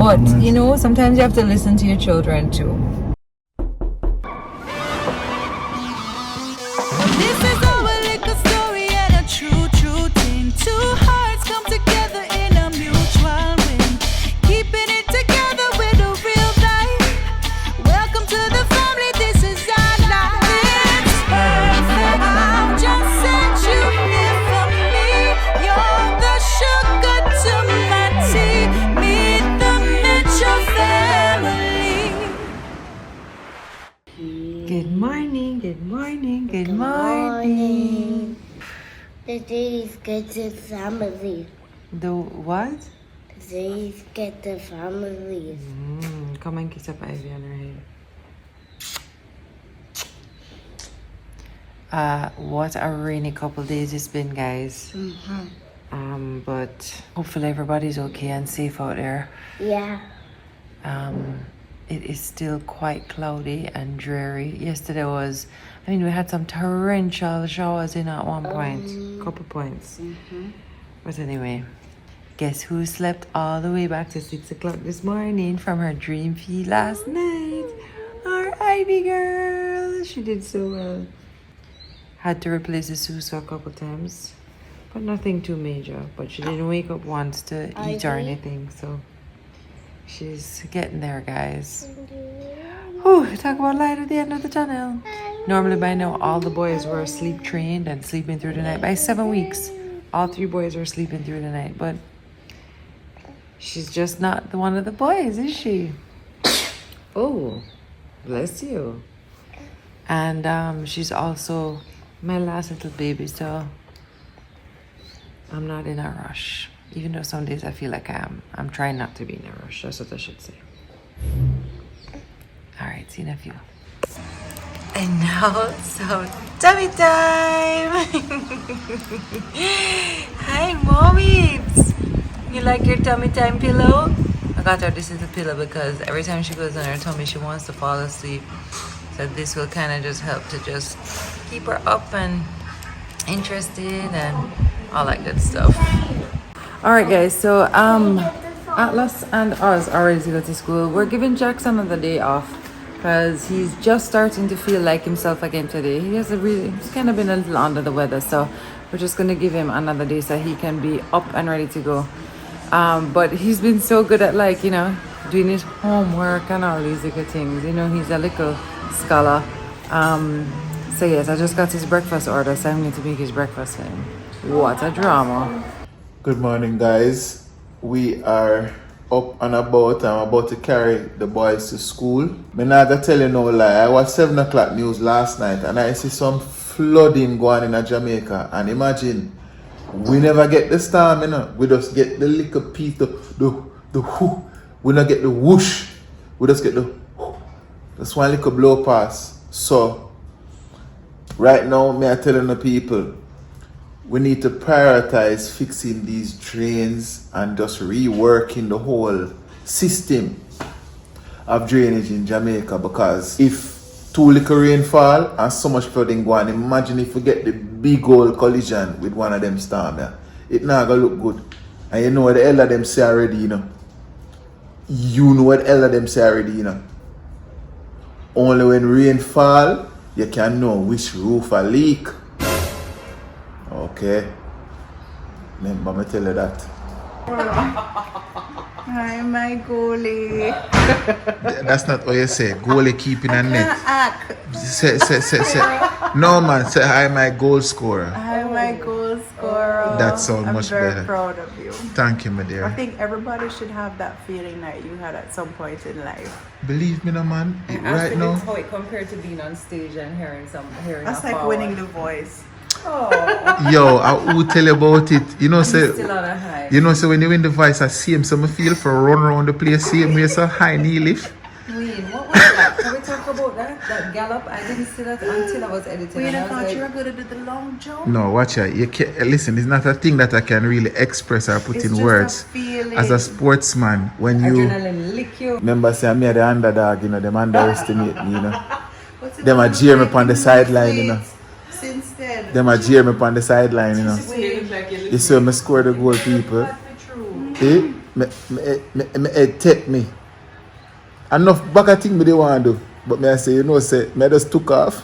But, you know, sometimes you have to listen to your children too. This is our little story and a true thing. Two hearts come together in a mutual win. Keeping it together with a real life. Welcome to the family, this is our life. It's perfect. I'll just set you here for me. You're the sugar to my tea. Meet the Mitchell family. Good morning, good morning, good morning. Today is get the family. The what? Today is get the family. Come and kiss up Ivy on her head. What a rainy couple days it's been, guys. But hopefully everybody's okay and safe out there. Yeah. It is still quite cloudy and dreary. Yesterday was, we had some torrential showers in at one point, couple points. But anyway, guess who slept all the way back to 6 o'clock this morning from her dream feed last night? Our Ivy girl. She did so well. Had to replace the Suso a couple times, but nothing too major. But she didn't wake up once to eat or anything, so she's getting there, guys. Whew, talk about light at the end of the tunnel. Normally by now all the boys were sleep trained and sleeping through the night. By 7 weeks, all 3 boys were sleeping through the night, but she's just not one of the boys, is she? Oh, bless you. And she's also my last little baby, so I'm not in a rush. Even though some days I feel like I am. I'm trying not to be in a rush. That's what I should say. Alright, see you in a few. And now, so tummy time! Hi, mommies! You like your tummy time pillow? I got her this is the pillow because every time she goes on her tummy, she wants to fall asleep. So this will kind of just help to just keep her up and interested and all that good stuff. Alright guys, so Atlas and Oz are ready to go to school. We're giving Jackson another day off because he's just starting to feel like himself again today. He's kind of been a little under the weather, so we're just going to give him another day so he can be up and ready to go. But he's been so good at doing his homework and all these little things. He's a little scholar. So yes, I just got his breakfast order, so I'm going to make his breakfast for him. What a drama. Good morning, guys. We are up and about. I'm about to carry the boys to school. I'm not gonna tell you no lie. I watched 7 o'clock news last night and I see some flooding going in Jamaica. And imagine, we never get the storm, We just get the little piece, the whoo. We don't get the whoosh. We just get the whoo. That's one little blow pass. So, right now, me are telling the people, we need to prioritize fixing these drains and just reworking the whole system of drainage in Jamaica, because if too little rainfall and so much flooding go on, imagine if we get the big old collision with one of them storms. It not gonna look good. And you know what the hell of them say already, You know what the hell of them say already, Only when rain fall, you can know which roof a leak. Okay. Remember me tell you that. Hi, my goalie. That's not what you say. Goalie keeping a net. Say. No man, say hi my goal scorer. Hi, my goal scorer. That sounds much better. I'm very proud of you. Thank you, my dear. I think everybody should have that feeling that you had at some point in life. Believe me, no man. Right now. How it compared to being on stage and hearing That's like winning The Voice. Oh. Yo, I will tell you about it. Say, still on a high. So when you win the voice, I see him, so I feel for run around the place, see him with so high knee lift. Wayne, what was that? Can we talk about that? That gallop? I didn't see that until I was editing. Wayne, I thought you were going to do the long jump. No, watch out. You can't, listen, it's not a thing that I can really express or put in words. As a sportsman, when you... Adrenaline lick you. Remember, say, I'm the underdog, them underestimate me, Them a jeer me on the sideline, Since then. Them a jeer me on the sideline, You see me score the goal, people. Me me head take me. Enough back of thing me they want to do. But me I say, say, me just took off.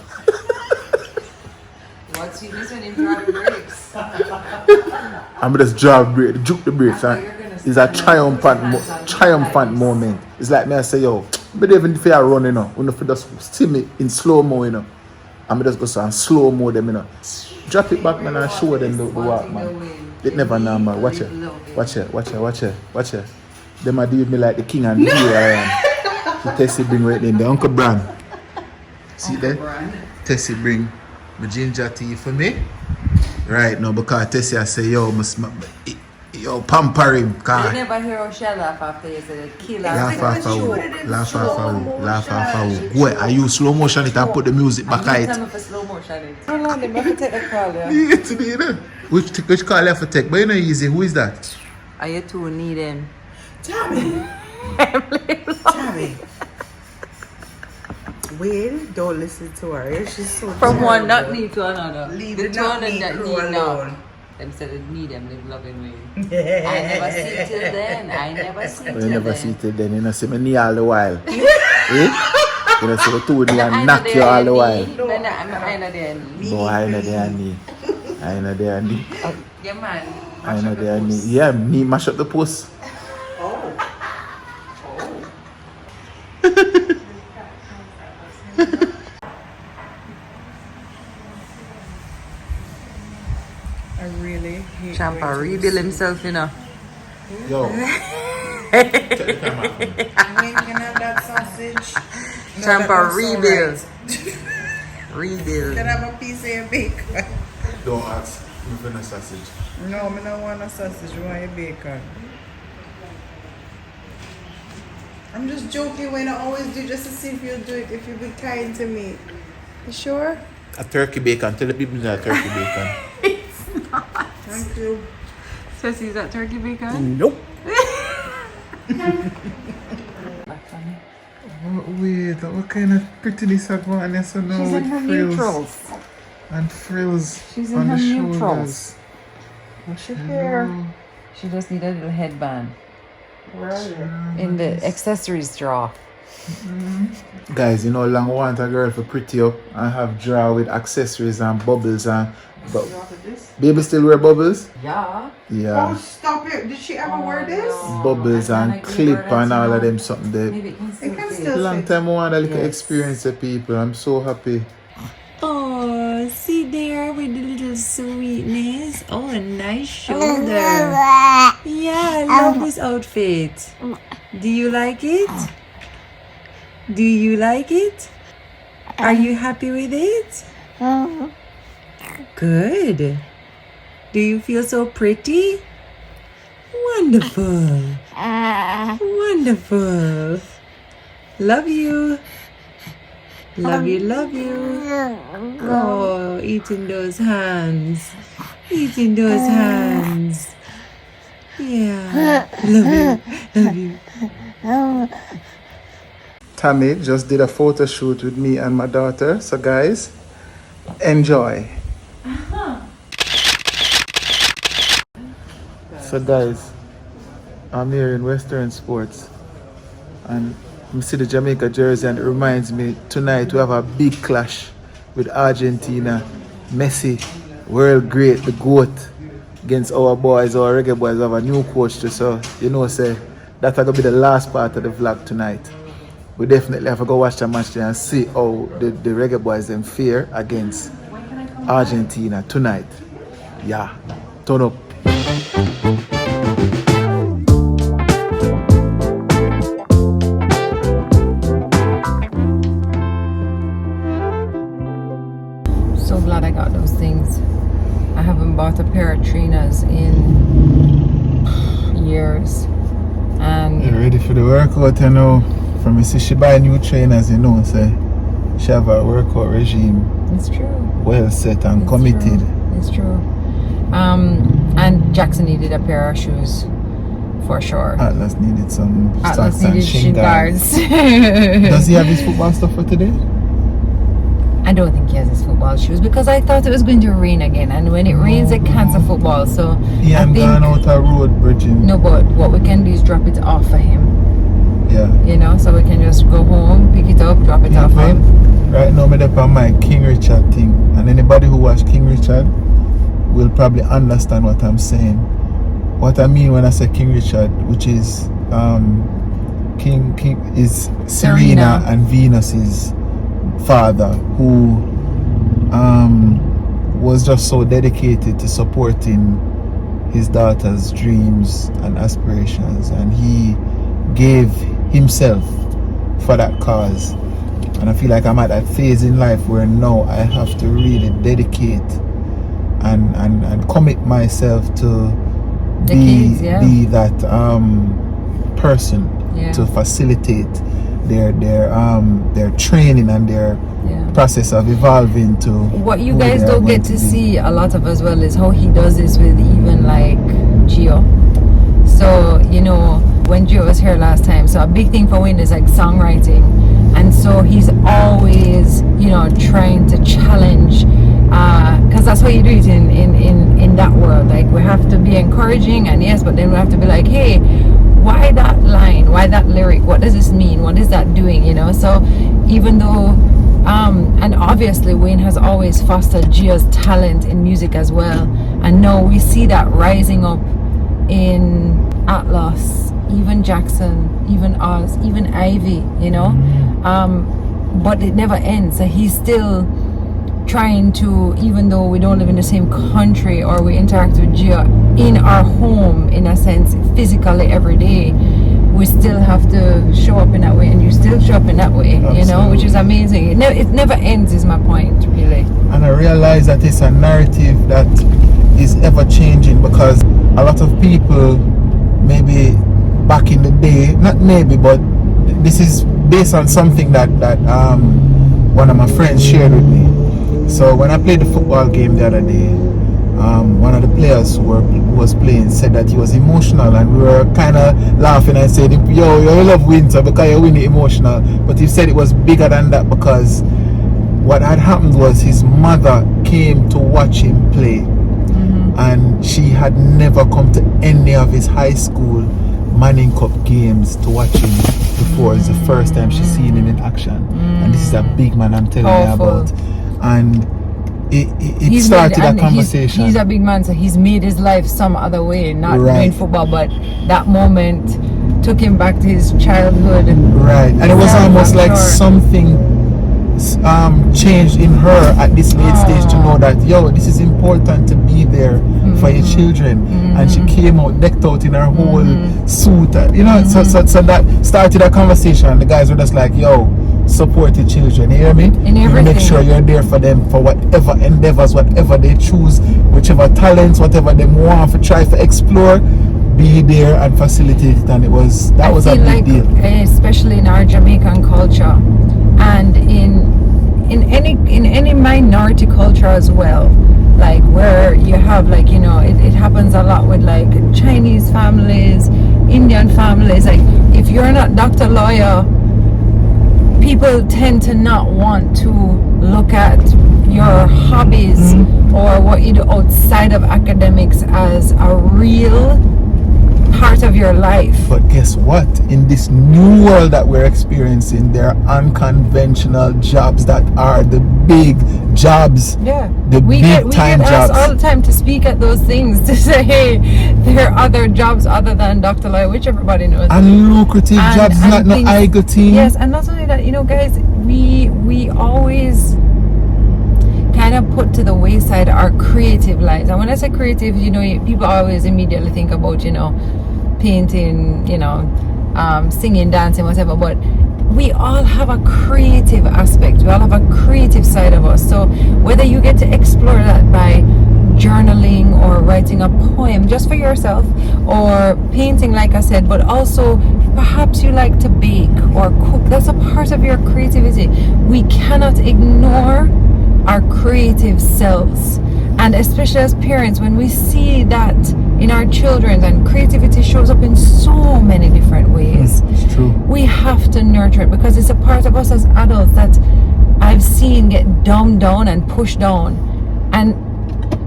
What's he missing in driving brakes? I'm just juke the brakes. It's a triumphant moment. It's like me I say, yo, me don't even feel run, When you just see me in slow mo, I'm just go so and slow mo them, Drop it back, man, and show them the walk, man. It never normal. Watch it. Them a deal with me like the king and the hero I am. So Tessie bring right in the Uncle Bran. See that? Tessie bring my ginger tea for me. Right now, because Tessie I say, yo, pamper him. You never hear how she laugh after you say the killer. Laugh off. Wait, are you slow motion it and put the music back at it? Tell me for slow motion it. Hold on, they have to take the call, yeah. Yeah, which call you have to take? But you know easy, who is that? Are you two need him? Tami. Wait, don't listen to her. She's so From terrible. one not need to another. Leave the the two not of them need that crew need now. alone. Them said they need them, live loving way. I never see till then. You never see till then. You know, see me knee all the while. Eh? You know, see the two of them and knock you all the while. No, I'm not there. No, I know there knee. Yeah, man. I know there knee. Yeah, me mash up the post. I really hate Champa rebuild himself, Yo. You ain't gonna have that sausage. No, Champa that was so rebuild. right. Rebuild. Can I have a piece of your bacon? Don't ask me for no sausage. No, I don't want a sausage. I want your bacon. I'm just joking when I always do just to see if you'll do it, if you'll be kind to me. You sure? A turkey bacon. Tell the people that turkey bacon. Thank you. Ceci, is that turkey bacon? Nope. Wait, what kind of prettiness I want and so now She's with in her frills neutrals. and frills She's in on her the neutrals. shoulders. What's your hair? She just need a little headband. In the accessories drawer. Guys, you know, long want a girl for pretty up and have drawer with accessories and bubbles and. But baby still wear bubbles? Yeah. Yeah. Oh, stop it. Did she ever wear this? Bubbles and clip and all of them something there. Maybe it can It still can fit. still Long fit. time I want a little Yes. experience of people. I'm so happy. Oh, see there with the little sweetness. Oh, a nice shoulder. Yeah, I love this outfit. Do you like it? Do you like it? Are you happy with it? Good. Do you feel so pretty? Wonderful. Wonderful. Love you. Love you, love you. Oh, eating those hands. Eating those hands. Yeah. Love you. Love you. Tami just did a photo shoot with me and my daughter. So guys, enjoy. So guys, I'm here in Western Sports and I see the Jamaica jersey and it reminds me tonight we have a big clash with Argentina. Messi, world great, the GOAT, against our boys, our reggae boys. We have a new coach too, so you know, say that's gonna be the last part of the vlog tonight. We definitely have to go watch the match there and see how the reggae boys them fare against Argentina tonight. Yeah, turn up. So glad I got those things. I haven't bought a pair of trainers in years. And You ready for the workout, you know? From me see she buy new trainers, you know, say she have a workout regime it's true. well set and It's committed. true. It's true. And Jackson needed a pair of shoes for sure. Atlas needed some Atlas socks and needed shin shin guards. guards. Does he have his football stuff for today? I don't think he has his football shoes because I thought it was going to rain again, and when it rains, they cancel football. So He I ain't think gone out a road bridging. no, but what we can do is drop it off for him. Yeah. You know, so we can just go home, pick it up, drop it off for him. Right now, I'm up on my King Richard thing, and anybody who watched King Richard will probably understand what I'm saying. What I mean when I say King Richard, which is King is Serena and Venus's father, who was just so dedicated to supporting his daughter's dreams and aspirations, and he gave himself for that cause. And I feel like I'm at that phase in life where now I have to really dedicate and commit myself to be that person to facilitate their training and their process of evolving to what you who guys they are don't going get to be. see a lot of as well is how he does this with even like Gio. So you know, when Gio was here last time, so a big thing for Wayne is like songwriting, and so he's always, you know, trying to challenge, because that's how you do it in that world. Like, we have to be encouraging, and yes, but then we have to be like, hey, why that line, why that lyric, what does this mean, what is that doing, you know? So even though and obviously Wayne has always fostered Gio's talent in music as well, and now we see that rising up in Atlas, even Jackson, even Oz, even Ivy, you know. But it never ends. So he's still trying to, even though we don't live in the same country or we interact with Gio in our home, in a sense, physically every day, we still have to show up in that way, and you still show up in that way. Absolutely. You know, which is amazing. It never ends, is my point, really. And I realize that it's a narrative that is ever changing, because a lot of people, maybe back in the day, not maybe, but this is based on something that one of my friends shared with me. So when I played the football game the other day, one of the players who was playing said that he was emotional, and we were kind of laughing and said, yo, you love winter because you're really emotional. But he said it was bigger than that, because what had happened was his mother came to watch him play, and she had never come to any of his high school Manning Cup games to watch him before. It's the first time she's seen him in action, and this is a big man I'm telling you about. And it started a conversation. He's a big man, so he's made his life some other way, not doing football, but that moment took him back to his childhood. Right, and it was almost like something changed in her at this late stage to know that, yo, this is important to be there for your children. And she came out decked out in her whole suit, you know. So that started a conversation. The guys were just like, yo, support your children, you hear me? In everything. Make sure you're there for them for whatever endeavors, whatever they choose, whichever talents, whatever they want to try to explore, be there and facilitate it. And that was a big deal, especially in our Jamaican culture, and in any minority culture as well, like where you have, like, you know, it happens a lot with like Chinese families, Indian families. Like, if you're not doctor, lawyer, people tend to not want to look at your hobbies or what you do outside of academics as a real part of your life. But guess what? In this new world that we're experiencing, there are unconventional jobs that are the big jobs. Yeah. We get asked all the time to speak at those things, to say, hey, there are other jobs other than Dr. Lawyer, which everybody knows. And lucrative jobs, not no ego team. Yes, and not only that, you know, guys, we always kind of put to the wayside our creative lives. And when I say creative, you know, people always immediately think about, you know, painting, you know, singing, dancing, whatever. But we all have a creative aspect. We all have a creative side of us. So whether you get to explore that by journaling or writing a poem just for yourself, or painting, like I said, but also perhaps you like to bake or cook, that's a part of your creativity. We cannot ignore our creative selves, and especially as parents, when we see that in our children, and creativity shows up in so many different ways. It's true. We have to nurture it, because it's a part of us as adults that I've seen get dumbed down and pushed down, and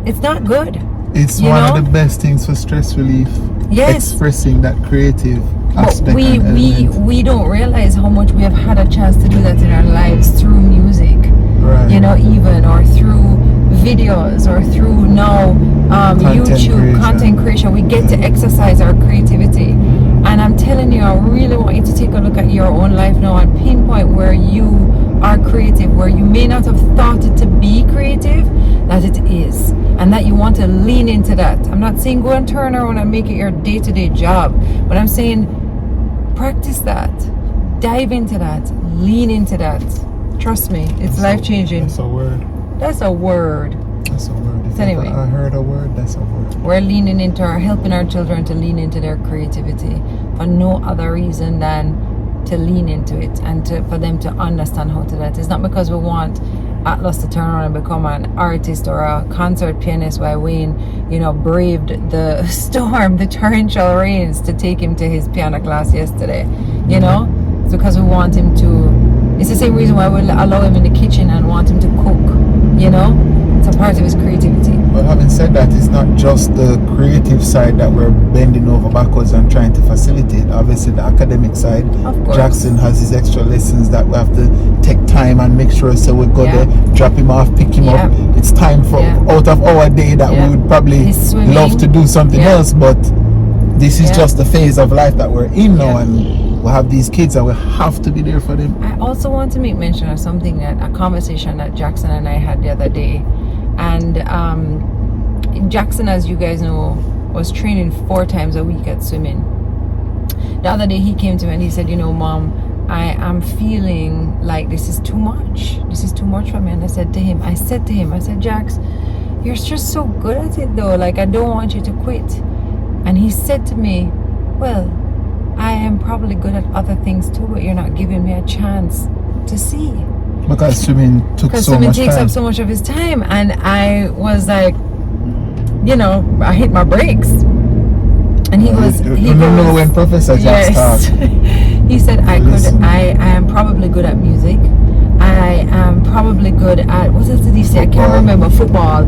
it's not good. It's You one know? of the best things for stress relief. Yes. Expressing that creative But aspect. we and element. we don't realize how much we have had a chance to do that in our lives through music. Right. You know, even or through videos or through now YouTube creation. content creation. We get to exercise our creativity. And I'm telling you, I really want you to take a look at your own life now and pinpoint where you are creative, where you may not have thought it to be creative, that it is. And that you want to lean into that. I'm not saying go and turn around and make it your day-to-day job, but I'm saying practice that. Dive into that. Lean into that. Trust me, it's life-changing. That's a word. That's a word. That's a word. If Anyway. I heard a word, that's a word. We're leaning into helping our children to lean into their creativity for no other reason than to lean into it and for them to understand how to do that. It's not because we want Atlas to turn around and become an artist or a concert pianist while Wayne, braved the storm, the torrential rains to take him to his piano class yesterday. It's because we want him to. It's the same reason why we allow him in the kitchen and want him to cook. It's a part of his creativity. But having said that, it's not just the creative side that we're bending over backwards and trying to facilitate. Obviously, the academic side. Of course. Jackson has his extra lessons that we have to take time and make sure so we go Yeah. there, drop him off, pick him up. It's time for out of our day that we would probably He's swimming. love to do something else, but this is just the phase of life that we're in now, and we have these kids and we have to be there for them. I also want to make mention of something a conversation that Jackson and I had the other day. And Jackson, as you guys know, was training 4 times a week at swimming. The other day he came to me and he said, Mom, I am feeling like this is too much. This is too much for me. And I said to him, Jax, you're just so good at it though. Like, I don't want you to quit. And he said to me, well, I am probably good at other things too, but you're not giving me a chance to see. Because swimming takes up so much of his time. And I was like, I hit my brakes. And he goes, remember when Professor Jax talked? He said, I am probably good at music. I am probably good at, what else did he say? I can't remember, football.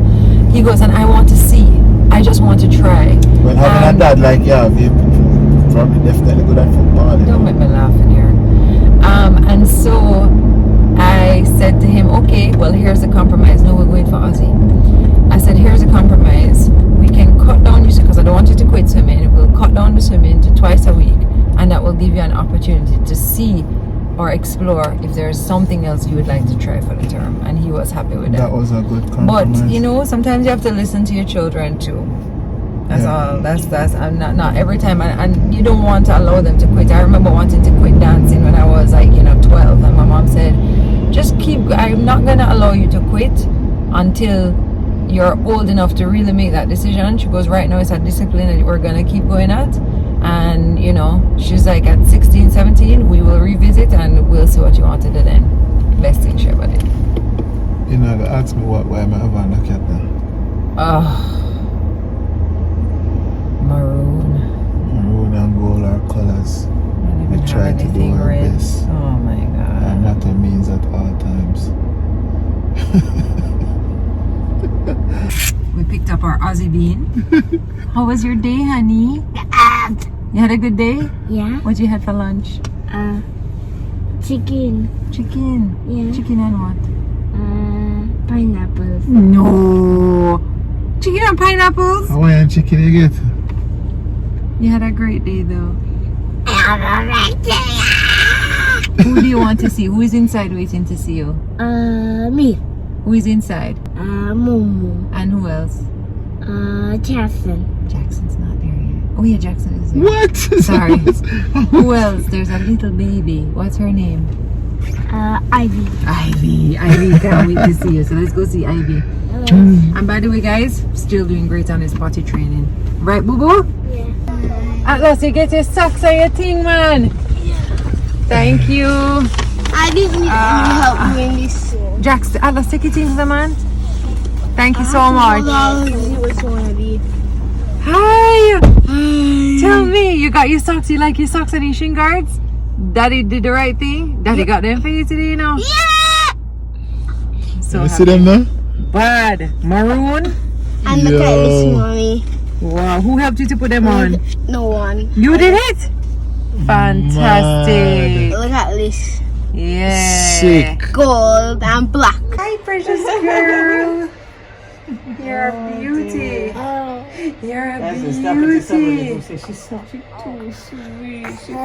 He goes, and I want to see. I just want to try. Well, having a dad like you, you're probably definitely good at football. Don't make me laugh in here. And so I said to him, okay, well, here's the compromise. No, we're going for Aussie. I said, here's a compromise. We can cut down your, because I don't want you to quit swimming. We'll cut down the swimming to twice a week, and that will give you an opportunity to see or explore if there's something else you would like to try for the term. And he was happy with that. That was a good compromise. But sometimes you have to listen to your children too. That's all. That's. I'm not every time, and you don't want to allow them to quit. I remember wanting to quit dancing when I was 12, and my mom said, "Just keep. I'm not gonna allow you to quit until you're old enough to really make that decision." She goes, "Right now it's a discipline that we're gonna keep going at." And she's like, at 16, 17, we will revisit and we'll see what you want to do then. Best thing she ever did. Ask me why am I having a cat now? Maroon and gold are colors. We try to do our best. Oh my god. And not a means at all times. We picked up our Aussie bean. How was your day, honey? You had a good day? Yeah. What did you have for lunch? Chicken. Chicken. Yeah. Chicken and what? Pineapples. No. Chicken and pineapples? Hawaiian chicken you get? You had a great day though. Who do you want to see? Who is inside waiting to see you? Me. Who is inside? Momo. And who else? Jackson. Jackson's not there yet. Oh yeah, Jackson is there. What? Sorry. Who else? There's a little baby. What's her name? Ivy. Ivy can't wait to see you. So let's go see Ivy. And by the way, guys, still doing great on his potty training. Right, boo boo? Yeah. At last you get your socks and your thing, man. Yeah. Thank you. I didn't need any help doing this. Jax, at last take your things, man. Thank you so much. Hi. Tell me, you got your socks? You like your socks and your shin guards? Daddy did the right thing? Daddy got them for you today, Yeah! so You happy. see them now? Bad. Maroon. And look at this, mommy. Wow. Who helped you to put them on? No one. You did it. Fantastic. Look at this. Yeah. Sick. Gold and black. Hi, precious girl. You're a beauty. You're a beauty. She's such a too sweet. She's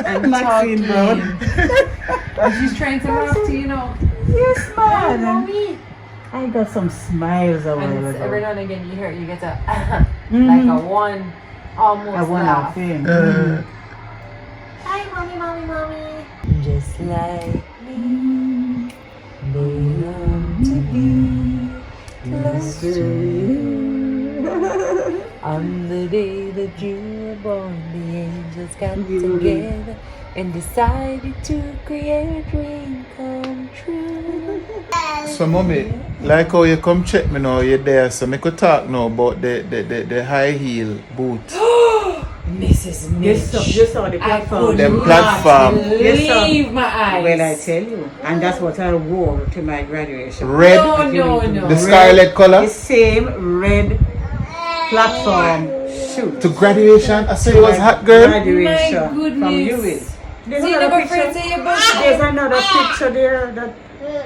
And Maxine, talking. And she's trying to rock to you know. yes, man. I got some smiles a while And it's every ago. now and again you hear you get a like a one almost I want laugh. our fame. Hi, mommy, mommy, mommy. Just like me, they long to be close to you. On the day that you were born, the angels got together and decided to create a dream come true. So mommy, like how you come check me now, you're there, so me could talk now about the high heel boot. Mrs. Mitch, You saw the I platform. could Them not platform. believe my eyes. Well, I tell you. And that's what I wore to my graduation. Red, No. the scarlet color. The same red platform shoot. To graduation, I said it was hot girl. Graduation My from goodness. UWI. There's See, another never picture. friends say your birthday. There's another picture there that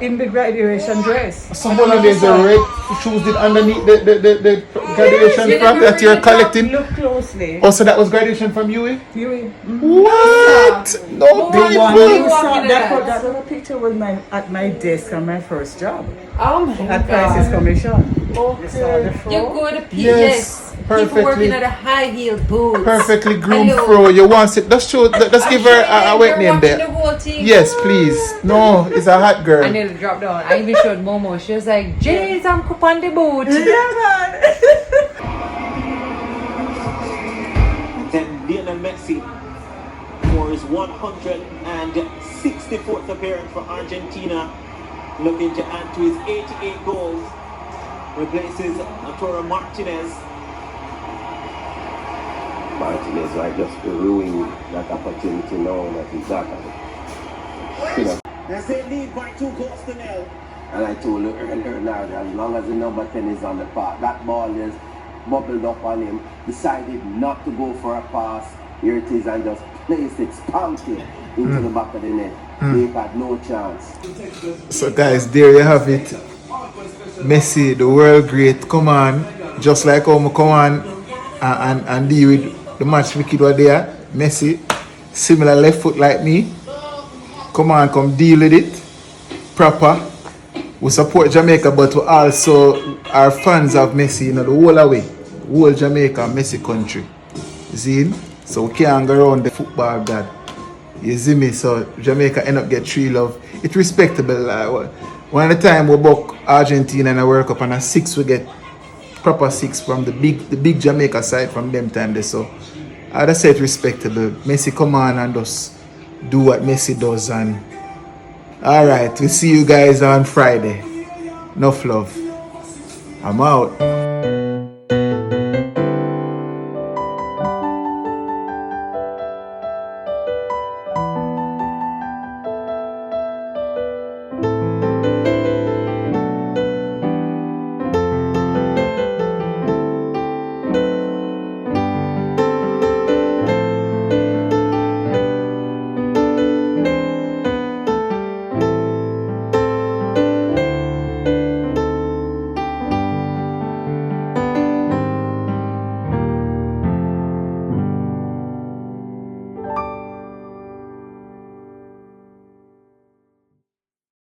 in the graduation dress. So one of these the red shoes did underneath the graduation Yes, frock that you're collecting. Look closely. Oh, so that was graduation from you? UWI. What? No The one you people. saw, walking that at that little picture was at my desk on my first job Oh my at Crisis God. Commission. You saw the fro? You go to Yes, People working perfectly. at a high heel boots. Perfectly groomed Hello. fro. You want it? Just show. Just give her a wet name there. The whole thing. Yes, please. No, it's a hot I girl. nearly dropped down. I even showed Momo. She was like, Jay, some cup on the boot. Then Lionel Messi for his 164th appearance for Argentina, looking to add to his 88 goals, replaces Arturo Martinez. Martinez might just ruin that opportunity now that he's got it. You know, As they lead by 2 goals to nil. and I told you earlier now, as long as the number 10 is on the park, that ball is bubbled up on him, decided not to go for a pass. Here it is, and just placed it, pumped it into the back of the net. They had no chance. So guys, there you have it. Messi, the world great. Come on, just like how I come on and deal with the match wicked were there. Messi, similar left foot like me. Come on, come deal with it. Proper. We support Jamaica, but we also are fans of Messi, you know, the whole away. Whole Jamaica, Messi country. You see? So we can't go around the football god. You see me? So Jamaica end up get 3 love. It's respectable. One of the time we book Argentina in a World Cup and a 6 we get proper 6 from the big Jamaica side from them time there. So I just say it's respectable. Messi come on and just do what Messi does. And alright, we'll see you guys on Friday. Enough love. I'm out.